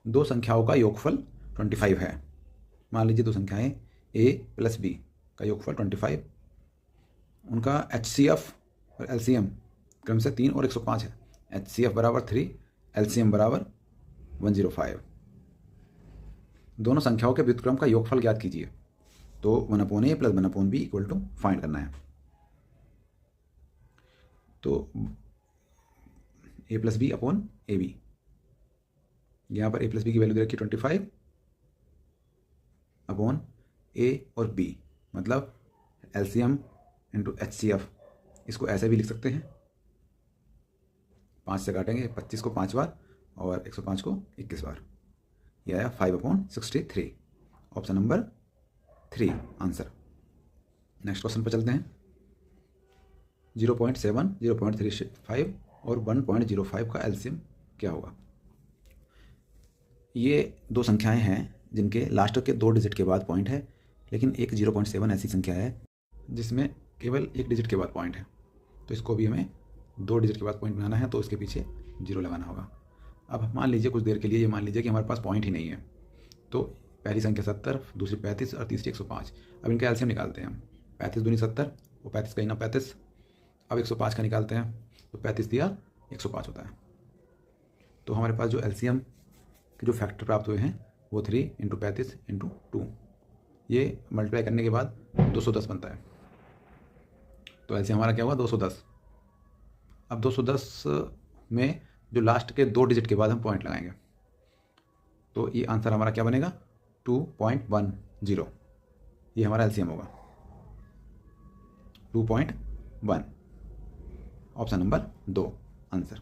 दो संख्याओं का योगफल 25 है। मान लीजिए दो संख्याएं a प्लस b का योगफल 25, उनका HCF और LCM क्रम से 3 और 105 है। HCF बराबर 3, LCM बराबर 105। दोनों संख्याओं के व्युत्क्रम का योगफल ज्ञात कीजिए। तो 1/a plus 1/b equal to find करना है। तो a plus B upon A B, यहाँ पर a प्लस बी की वैल्यू दे रखी 25 अपॉन a और b, मतलब LCM इंटू HCF। इसको ऐसे भी लिख सकते हैं, 5 से काटेंगे 25 को 5 बार और 105 को 21 बार। यह आया 5/63। Option number 3 answer. Next question पर चलते हैं। 0.7, 0.35 और 1.05 का LCM क्या होगा? ये दो संख्याएं हैं जिनके लास्ट के 2 डिजिट के बाद पॉइंट है, लेकिन एक 0.7 ऐसी संख्या है जिसमें केवल 1 डिजिट के बाद पॉइंट है। तो इसको भी हमें 2 डिजिट के बाद पॉइंट बनाना है, तो इसके पीछे 0 लगाना होगा। अब मान लीजिए कुछ देर के लिए ये मान लीजिए कि हमारे पास पॉइंट ही नहीं है। तो पहली संख्या 70, दूसरी 35 और तीसरी 105। अब इनका एलसीएम निकालते हैं हम। 35 दूनी 70, वो 35 का ही ना 35। अब 105 का निकालते हैं, तो 35 दिया 105 होता है। तो हमारे पास जो एलसीएम के जो फैक्टर प्राप्त हुए हैं वो 3 इंटू 35 इंटू 2, ये मल्टीप्लाई करने के बाद 210 बनता है। तो एलसीएम हमारा क्या हुआ? 210। अब 210 में जो लास्ट के 2 डिजिट के बाद हम पॉइंट लगाएंगे, तो ये आंसर हमारा क्या बनेगा? 2.10। ये हमारा एलसीएम होगा 2.1। Option number 2 answer.